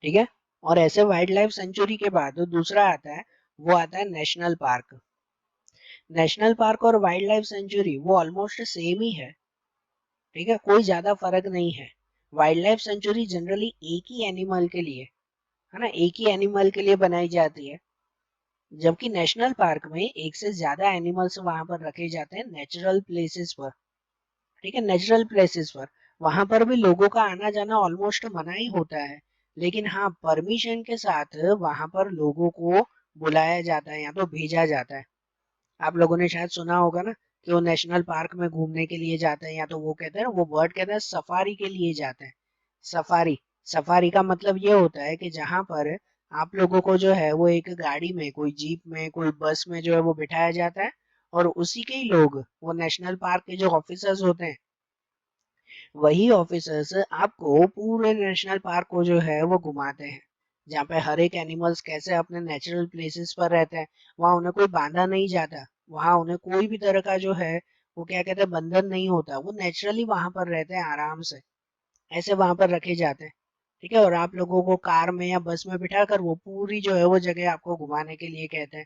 [SPEAKER 1] ठीक है, और ऐसे वाइल्ड लाइफ सेंचुरी के बाद दूसरा आता है, वो आता है नेशनल पार्क। नेशनल पार्क और वाइल्ड लाइफ सेंचुरी वो ऑलमोस्ट सेम ही है। ठीक है, कोई ज्यादा फर्क नहीं है। वाइल्ड लाइफ सेंचुरी जनरली एक ही एनिमल के लिए, है ना, एक ही एनिमल के लिए बनाई जाती है, जबकि नेशनल पार्क में एक से ज्यादा एनिमल्स वहां पर रखे जाते हैं नेचुरल प्लेसेस पर। ठीक है, नेचुरल प्लेसेस पर वहां पर भी लोगों का आना जाना ऑलमोस्ट मना ही होता है, लेकिन हाँ परमिशन के साथ वहां पर लोगों को बुलाया जाता है या तो भेजा जाता है। आप लोगों ने शायद सुना होगा ना कि वो नेशनल पार्क में घूमने के लिए जाते हैं, या तो वो कहते हैं, वो वर्ड कहते हैं सफारी के लिए जाते हैं। सफारी, सफारी का मतलब ये होता है कि जहां पर आप लोगों को जो है वो एक गाड़ी में, कोई जीप में, कोई बस में जो है वो बिठाया जाता है, और उसी के ही लोग, वो नेशनल पार्क के जो ऑफिसर्स होते हैं, वही ऑफिसर्स आपको पूरे नेशनल पार्क को जो है वो घुमाते हैं, जहाँ पे हर एक एनिमल्स कैसे अपने नेचुरल प्लेसेस पर रहते हैं। वहां उन्हें कोई बांधा नहीं जाता, वहां उन्हें कोई भी तरह का जो है वो क्या कहते हैं बंधन नहीं होता, वो नेचुरली वहां पर रहते हैं आराम से, ऐसे वहां पर रखे जाते हैं। ठीक है, और आप लोगों को कार में या बस में बिठाकर वो पूरी जो है वो जगह आपको घुमाने के लिए कहते हैं।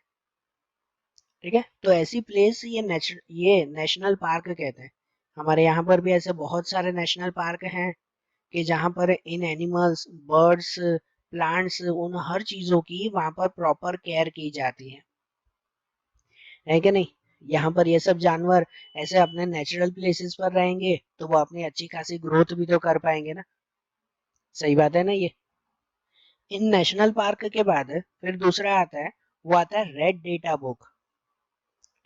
[SPEAKER 1] ठीक है, तो ऐसी प्लेस ये नेशनल पार्क कहते हैं। हमारे यहाँ पर भी ऐसे बहुत सारे नेशनल पार्क हैं कि जहाँ पर इन एनिमल्स, बर्ड्स, प्लांट्स, उन हर चीजों की वहां पर प्रॉपर केयर की जाती है कि नहीं। यहाँ पर ये सब जानवर ऐसे अपने नेचुरल प्लेसेस पर रहेंगे तो वो अपनी अच्छी खासी ग्रोथ भी तो कर पाएंगे ना। सही बात है ना ये। इन नेशनल पार्क के बाद फिर दूसरा आता है, वो आता है रेड डेटा बुक।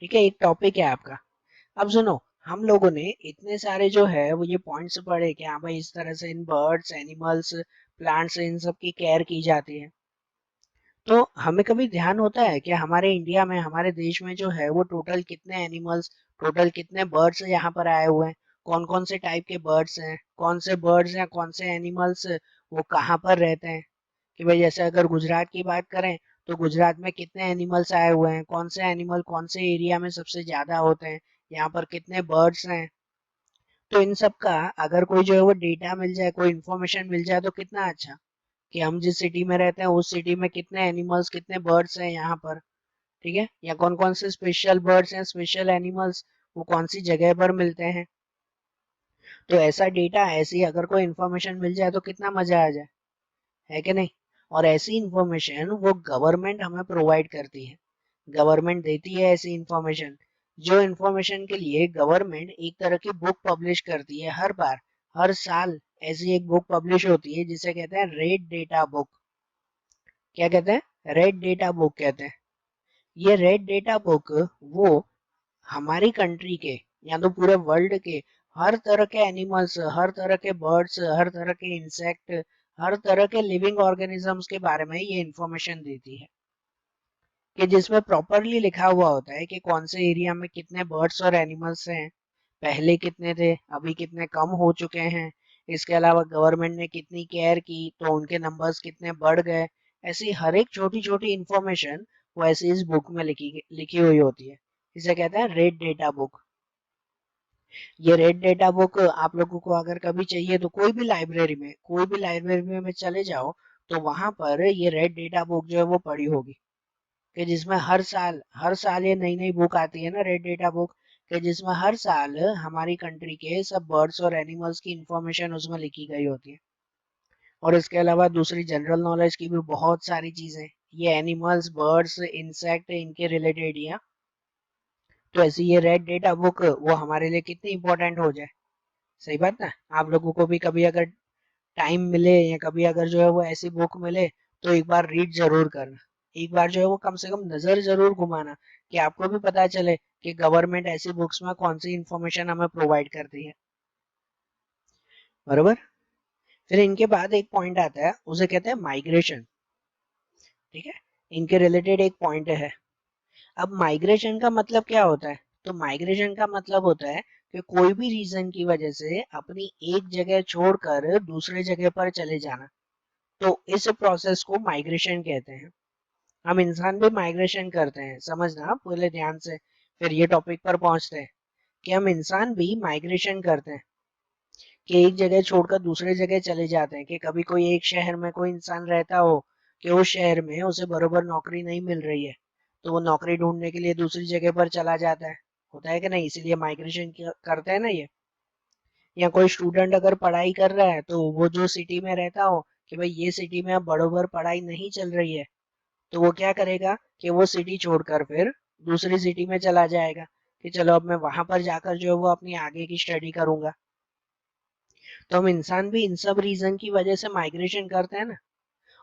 [SPEAKER 1] ठीक है, एक टॉपिक है आपका। अब सुनो, हम लोगों ने इतने सारे जो है वो ये पॉइंट्स पढ़े कि हाँ भाई इस तरह से इन बर्ड्स, एनिमल्स, प्लांट्स, इन सब की केयर की जाती है। तो हमें कभी ध्यान होता है कि हमारे इंडिया में, हमारे देश में जो है वो टोटल कितने एनिमल्स, टोटल कितने बर्ड्स यहाँ पर आए हुए हैं, कौन कौन से टाइप के बर्ड्स हैं, कौन से बर्ड्स हैं, कौन से एनिमल्स वो कहाँ पर रहते हैं। कि भाई जैसे अगर गुजरात की बात करें तो गुजरात में कितने एनिमल्स आए हुए हैं, कौन से एनिमल कौन से एरिया में सबसे ज्यादा होते हैं, यहाँ पर कितने बर्ड्स हैं। तो इन सब का अगर कोई जो है वो डेटा मिल जाए, कोई इन्फॉर्मेशन मिल जाए तो कितना अच्छा, कि हम जिस सिटी में रहते हैं उस सिटी में कितने एनिमल्स, कितने बर्ड्स हैं यहाँ पर। ठीक है, या कौन कौन से स्पेशल बर्ड्स हैं, स्पेशल एनिमल्स, वो कौन सी जगह पर मिलते हैं। तो ऐसा डेटा, ऐसी अगर कोई इन्फॉर्मेशन मिल जाए तो कितना मजा आ जाए, है कि नहीं। और ऐसी इंफॉर्मेशन वो गवर्नमेंट हमें प्रोवाइड करती है, गवर्नमेंट देती है ऐसी इंफॉर्मेशन। जो इंफॉर्मेशन के लिए गवर्नमेंट एक तरह की बुक पब्लिश करती है हर बार, हर साल ऐसी एक बुक पब्लिश होती है जिसे कहते हैं रेड डेटा बुक। क्या कहते हैं, रेड डेटा बुक कहते हैं। ये रेड डेटा बुक वो हमारी कंट्री के या तो पूरे वर्ल्ड के हर तरह के एनिमल्स, हर तरह के बर्ड्स, हर तरह के इंसेक्ट, हर तरह के लिविंग ऑर्गेनिजम्स के बारे में ये इंफॉर्मेशन देती है, कि जिसमें प्रॉपरली लिखा हुआ होता है कि कौन से एरिया में कितने बर्ड्स और एनिमल्स हैं, पहले कितने थे, अभी कितने कम हो चुके हैं, इसके अलावा गवर्नमेंट ने कितनी केयर की तो उनके नंबर्स कितने बढ़ गए। ऐसी हर एक छोटी छोटी इंफॉर्मेशन वो ऐसी इस बुक में लिखी हुई होती है। इसे कहते हैं रेड डेटा बुक। ये रेड डेटा बुक आप लोगों को अगर कभी चाहिए तो कोई भी लाइब्रेरी में, कोई भी लाइब्रेरी में चले जाओ, तो वहां पर ये रेड डेटा बुक जो है वो पड़ी होगी, कि जिसमें हर साल ये नई नई बुक आती है ना, रेड डेटा बुक, कि जिसमें हर साल हमारी कंट्री के सब बर्ड्स और एनिमल्स की इंफॉर्मेशन उसमें लिखी गई होती है। और इसके अलावा दूसरी जनरल नॉलेज की भी बहुत सारी चीजें, ये एनिमल्स, बर्ड्स, इंसेक्ट, इनके रिलेटेड ही हैं। तो ऐसी ये रेड डेटा बुक वो हमारे लिए कितनी इंपॉर्टेंट हो जाए। सही बात ना। आप लोगों को भी कभी अगर टाइम मिले या कभी अगर जो है वो ऐसी बुक मिले तो एक बार रीड जरूर करना, एक बार जो है वो कम से कम नजर जरूर घुमाना, कि आपको भी पता चले कि गवर्नमेंट ऐसी बुक्स में कौन सी इंफॉर्मेशन हमें प्रोवाइड करती है। बरोबर। फिर इनके बाद एक पॉइंट आता है, उसे कहते हैं माइग्रेशन। ठीक है, इनके रिलेटेड एक पॉइंट है। अब माइग्रेशन का मतलब क्या होता है, तो माइग्रेशन का मतलब होता है कि कोई भी रीजन की वजह से अपनी एक जगह छोड़कर दूसरे जगह पर चले जाना, तो इस प्रोसेस को माइग्रेशन कहते हैं। हम इंसान भी माइग्रेशन करते हैं, समझना आप पहले ध्यान से, फिर ये टॉपिक पर पहुंचते हैं कि हम इंसान भी माइग्रेशन करते हैं, कि एक जगह छोड़कर दूसरे जगह चले जाते हैं। कि कभी कोई एक शहर में कोई इंसान रहता हो, कि उस शहर में उसे बरोबर नौकरी नहीं मिल रही है, तो वो नौकरी ढूंढने के लिए दूसरी जगह पर चला जाता है। होता है कि नहीं, इसीलिए माइग्रेशन करते हैं ना ये। या कोई स्टूडेंट अगर पढ़ाई कर रहा है तो वो जो सिटी में रहता हो, कि भाई ये सिटी में अब बरोबर पढ़ाई नहीं चल रही है, तो वो क्या करेगा कि वो सिटी छोड़कर फिर दूसरी सिटी में चला जाएगा, कि चलो अब मैं वहां पर जाकर जो है वो अपनी आगे की स्टडी करूंगा। तो हम इंसान भी इन सब रीजन की वजह से माइग्रेशन करते हैं ना।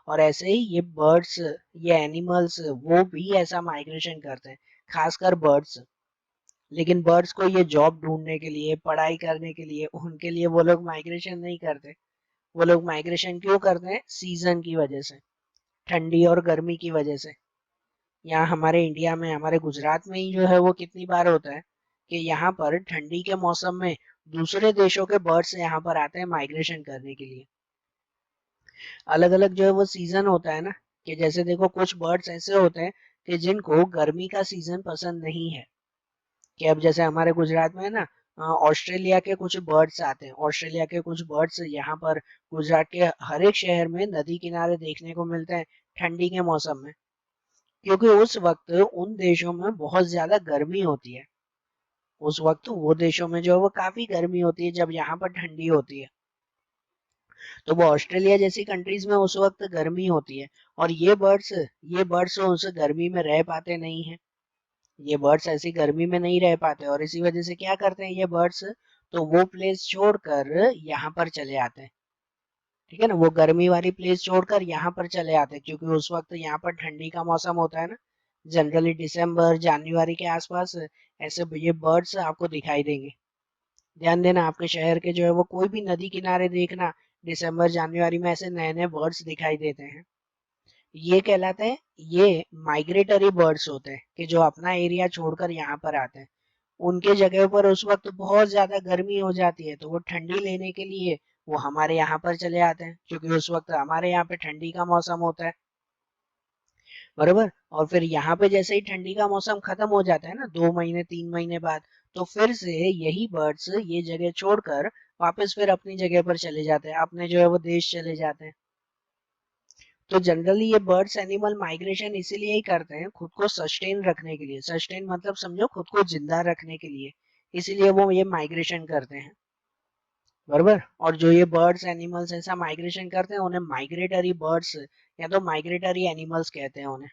[SPEAKER 1] और ऐसे ही ये बर्ड्स, ये एनिमल्स वो भी ऐसा माइग्रेशन करते हैं, खासकर बर्ड्स। लेकिन बर्ड्स को ये जॉब ढूंढने के लिए, पढ़ाई करने के लिए, उनके लिए वो लोग माइग्रेशन नहीं करते। वो लोग माइग्रेशन क्यों करते हैं? सीजन की वजह से, ठंडी और गर्मी की वजह से। यहाँ हमारे इंडिया में, हमारे गुजरात में ही जो है वो कितनी बार होता है कि यहाँ पर ठंडी के मौसम में दूसरे देशों के बर्ड्स यहाँ पर आते हैं माइग्रेशन करने के लिए। अलग अलग जो है वो सीजन होता है ना, कि जैसे देखो कुछ बर्ड्स ऐसे होते हैं कि जिनको गर्मी का सीजन पसंद नहीं है। कि अब जैसे हमारे गुजरात में है ना, ऑस्ट्रेलिया के कुछ बर्ड्स आते हैं, ऑस्ट्रेलिया के कुछ बर्ड्स यहाँ पर गुजरात के हर एक शहर में नदी किनारे देखने को मिलते हैं ठंडी के मौसम में। क्योंकि उस वक्त उन देशों में बहुत ज्यादा गर्मी होती है। उस वक्त वो देशों में जो है वो काफी गर्मी होती है जब यहाँ पर ठंडी होती है। तो वो ऑस्ट्रेलिया जैसी कंट्रीज में उस वक्त गर्मी होती है। और ये बर्ड्स उस गर्मी में रह पाते नहीं है। ये बर्ड्स ऐसी गर्मी में नहीं रह पाते, और इसी वजह से क्या करते हैं ये बर्ड्स, तो वो प्लेस छोड़कर यहाँ पर चले आते हैं। ठीक है ना, वो गर्मी वाली प्लेस छोड़कर यहाँ पर चले आते हैं, क्योंकि उस वक्त यहाँ पर ठंडी का मौसम होता है ना। जनरली दिसंबर जनवरी के आसपास ऐसे ये बर्ड्स आपको दिखाई देंगे। ध्यान देना, आपके शहर के जो है वो कोई भी नदी किनारे देखना, दिसंबर जनवरी में ऐसे नए नए बर्ड्स दिखाई देते हैं। ये कहलाते हैं, ये माइग्रेटरी बर्ड्स होते हैं कि जो अपना एरिया छोड़कर यहाँ पर आते हैं। उनके जगह पर उस वक्त बहुत ज्यादा गर्मी हो जाती है, तो वो ठंडी लेने के लिए वो हमारे यहाँ पर चले आते हैं, क्योंकि उस वक्त हमारे यहाँ पे ठंडी का मौसम होता है। बरोबर। और फिर यहाँ पे जैसे ही ठंडी का मौसम खत्म हो जाता है ना, 2 महीने 3 महीने बाद, तो फिर से यही बर्ड्स ये जगह छोड़कर वापस फिर अपनी जगह पर चले जाते हैं, अपने जो है वो देश चले जाते हैं। तो जनरली ये बर्ड्स एनिमल माइग्रेशन इसीलिए ही करते हैं, खुद को सस्टेन रखने के लिए। सस्टेन मतलब समझो, खुद को जिंदा रखने के लिए। इसीलिए वो ये माइग्रेशन करते हैं। बरोबर। और जो ये बर्ड्स एनिमल्स ऐसा माइग्रेशन करते हैं उन्हें माइग्रेटरी बर्ड्स या तो माइग्रेटरी एनिमल्स कहते हैं उन्हें।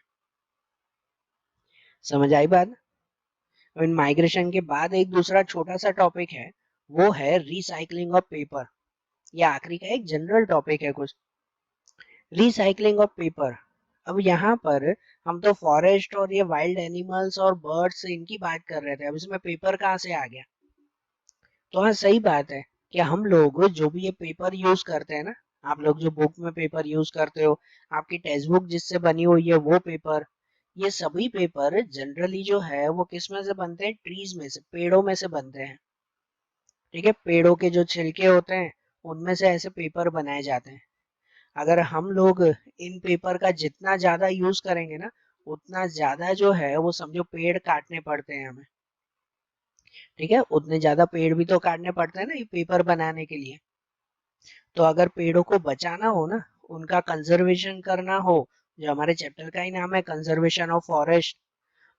[SPEAKER 1] समझ आई बात? इन माइग्रेशन के बाद एक दूसरा छोटा सा टॉपिक है, वो है रिसाइकलिंग ऑफ पेपर। ये आखिरी का एक जनरल टॉपिक है कुछ, रिसाइकलिंग ऑफ पेपर। अब यहाँ पर हम तो फॉरेस्ट और ये वाइल्ड एनिमल्स और बर्ड्स इनकी बात कर रहे थे, अब इसमें पेपर कहाँ से आ गया? तो हाँ, सही बात है कि हम लोग जो भी ये पेपर यूज करते हैं ना, आप लोग जो बुक में पेपर यूज करते हो, आपकी टेक्स्ट बुक जिससे बनी हुई है वो पेपर, ये सभी पेपर जनरली जो है वो किस में से बनते हैं? ट्रीज में से, पेड़ों में से बनते हैं। ठीक है, पेड़ों के जो छिलके होते हैं उनमें से ऐसे पेपर बनाए जाते हैं। अगर हम लोग इन पेपर का जितना ज्यादा यूज करेंगे ना, उतना ज्यादा जो है वो समझो पेड़ काटने पड़ते हैं हमें। ठीक है, उतने ज्यादा पेड़ भी तो काटने पड़ते हैं ना ये पेपर बनाने के लिए। तो अगर पेड़ों को बचाना हो ना, उनका कंजर्वेशन करना हो, जो हमारे चैप्टर का ही नाम है कंजर्वेशन ऑफ फॉरेस्ट,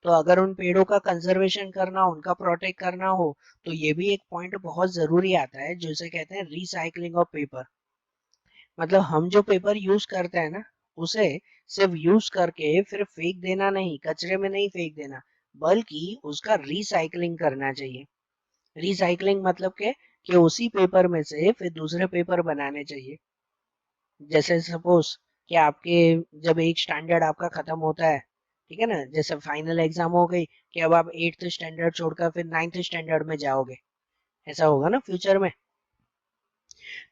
[SPEAKER 1] तो अगर उन पेड़ों का कंजर्वेशन करना, उनका प्रोटेक्ट करना हो, तो ये भी एक पॉइंट बहुत जरूरी आता है, जिसे कहते हैं रिसाइकलिंग ऑफ पेपर। मतलब हम जो पेपर यूज करते हैं ना, उसे सिर्फ यूज करके फिर फेंक देना नहीं, कचरे में नहीं फेंक देना, बल्कि उसका रिसाइकलिंग करना चाहिए। रिसाइकलिंग मतलब के कि उसी पेपर में से फिर दूसरे पेपर बनाने चाहिए। जैसे सपोज कि आपके जब एक स्टैंडर्ड आपका खत्म होता है, ठीक है ना, जैसे फाइनल एग्जाम हो गई, कि अब आप 8th स्टैंडर्ड छोड़कर फिर 9th स्टैंडर्ड में जाओगे, ऐसा होगा ना फ्यूचर में।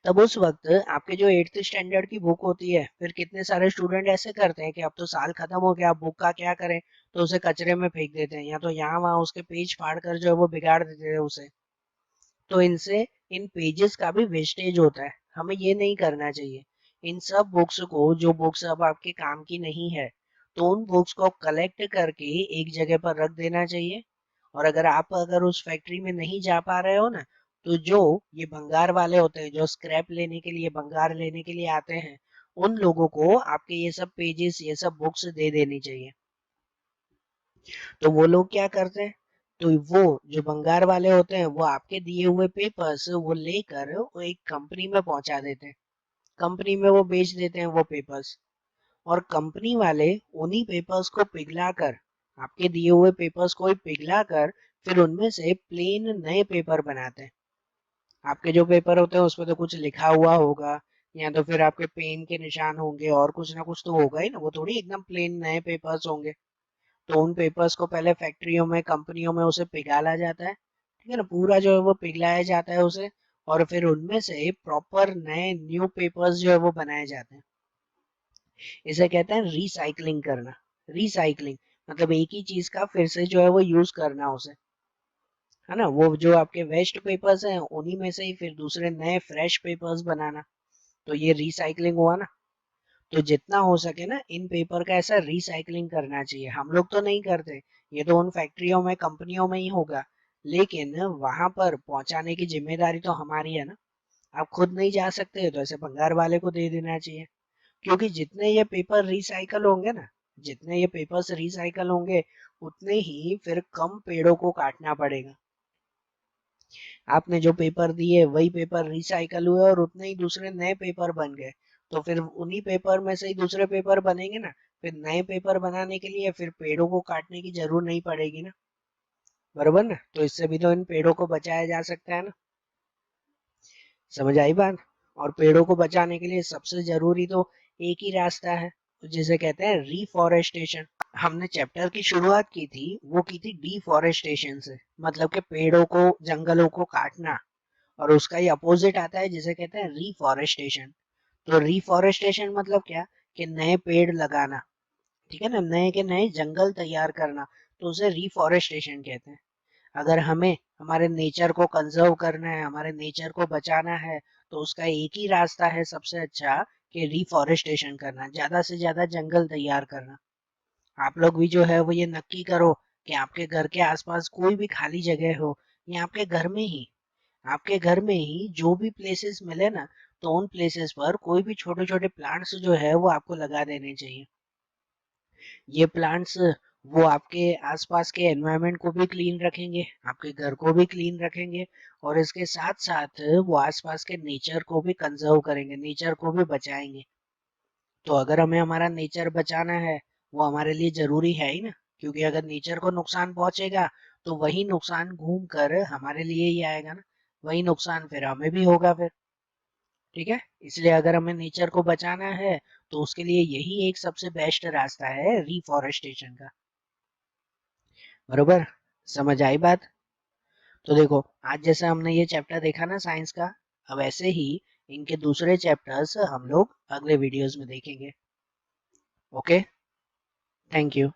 [SPEAKER 1] तब उस वक्त आपके जो 8th स्टैंडर्ड की बुक होती है, फिर कितने सारे स्टूडेंट ऐसे करते हैं कि अब तो साल खत्म हो गया, अब बुक का क्या करें, तो उसे कचरे में फेंक देते हैं, या तो यहाँ वहां उसके पेज फाड़ कर जो है वो बिगाड़ देते हैं उसे। तो इनसे इन पेजेस का भी वेस्टेज होता है, हमें ये नहीं करना चाहिए। इन सब बुक्स को, जो बुक्स अब आपके काम की नहीं है, तो उन बुक्स को कलेक्ट करके एक जगह पर रख देना चाहिए। और अगर उस फैक्ट्री में नहीं जा पा रहे हो ना, तो जो ये भंगार वाले होते हैं, जो स्क्रैप लेने के लिए, भंगार लेने के लिए आते हैं, उन लोगों को आपके ये सब पेजेस, ये सब बुक्स दे देनी चाहिए। तो वो लोग क्या करते हैं, तो वो जो भंगार वाले होते हैं वो आपके दिए हुए पेपर्स वो लेकर वो एक कंपनी में पहुंचा देते हैं। कंपनी में वो बेच देते हैं वो पेपर्स। और कंपनी वाले उन्हीं पेपर्स को पिघला कर, आपके दिए हुए पेपर्स को ही पिघला कर फिर उनमें से प्लेन नए पेपर बनाते हैं। आपके जो पेपर होते हैं उसमें तो कुछ लिखा हुआ होगा, या तो फिर आपके पेन के निशान होंगे और कुछ ना कुछ तो होगा ही ना, वो थोड़ी एकदम प्लेन नए पेपर्स होंगे। तो उन पेपर्स को पहले फैक्ट्रियों में, कंपनियों में उसे पिघाला जाता है, ठीक है ना, पूरा जो है वो पिघलाया जाता है उसे, और फिर उनमें से प्रॉपर नए न्यू पेपर्स जो है वो बनाए जाते हैं। इसे कहते हैं रिसाइकलिंग करना। रिसाइकलिंग मतलब एक ही चीज का फिर से जो है वो यूज करना उसे, है ना। वो जो आपके वेस्ट पेपर्स हैं उन्हीं में से ही फिर दूसरे नए फ्रेश पेपर्स बनाना, तो ये रिसाइकलिंग हुआ ना। तो जितना हो सके ना इन पेपर का ऐसा रिसाइकलिंग करना चाहिए। हम लोग तो नहीं करते, ये तो उन फैक्ट्रियों में, कंपनियों में ही होगा, लेकिन वहां पर पहुंचाने की जिम्मेदारी तो हमारी है ना। आप खुद नहीं जा सकते तो ऐसे भंगार वाले को दे देना चाहिए। क्योंकि जितने ये पेपर रिसाइकल होंगे ना, जितने ये पेपर्स रिसाइकल होंगे, उतने ही फिर कम पेड़ों को काटना पड़ेगा। आपने जो पेपर दिए वही पेपर रिसाइकल हुए और उतने ही दूसरे नए पेपर बन गए। तो फिर उन्हीं पेपर में से ही दूसरे पेपर बनेंगे ना। फिर नए पेपर बनाने के लिए फिर पेड़ों को काटने की जरूरत नहीं पड़ेगी ना। बरोबर ना, तो इससे भी तो इन पेड़ों को बचाया जा सकता है ना। समझ आई बात। और पेड़ों को बचाने के लिए सबसे जरूरी तो एक ही रास्ता है, जिसे कहते हैं रिफॉरेस्टेशन। हमने चैप्टर की शुरुआत की थी, वो की थी डिफॉरेस्टेशन से, मतलब कि पेड़ों को, जंगलों को काटना। और उसका ही अपोजिट आता है जिसे कहते हैं रिफॉरेस्टेशन। तो रिफॉरेस्टेशन मतलब क्या, कि नए पेड़ लगाना, ठीक है ना, नए के नए जंगल तैयार करना, तो उसे रिफॉरेस्टेशन कहते हैं। अगर हमें हमारे नेचर को कंजर्व करना है, हमारे नेचर को बचाना है, तो उसका एक ही रास्ता है सबसे अच्छा, कि रिफॉरेस्टेशन करना, ज्यादा से ज्यादा जंगल तैयार करना। आप लोग भी जो है वो ये नक्की करो कि आपके घर के आसपास कोई भी खाली जगह हो, या आपके घर में ही जो भी प्लेसेस मिले ना, तो उन प्लेसेस पर कोई भी छोटे छोटे प्लांट्स जो है वो आपको लगा देने चाहिए। ये प्लांट्स वो आपके आसपास के एनवायरनमेंट को भी क्लीन रखेंगे, आपके घर को भी क्लीन रखेंगे, और इसके साथ साथ वो आसपास के नेचर को भी कंजर्व करेंगे, नेचर को भी बचाएंगे। तो अगर हमें हमारा नेचर बचाना है, वो हमारे लिए जरूरी है ही ना। क्योंकि अगर नेचर को नुकसान पहुंचेगा तो वही नुकसान घूम कर हमारे लिए ही आएगा ना, वही नुकसान फिर हमें भी होगा फिर। ठीक है, इसलिए अगर हमें नेचर को बचाना है तो उसके लिए यही एक सबसे बेस्ट रास्ता है, रिफॉरेस्टेशन का। बरोबर, समझ आई बात। तो देखो, आज जैसे हमने ये चैप्टर देखा ना साइंस का, अब ऐसे ही इनके दूसरे चैप्टर्स हम लोग अगले वीडियोस में देखेंगे। Okay, thank you.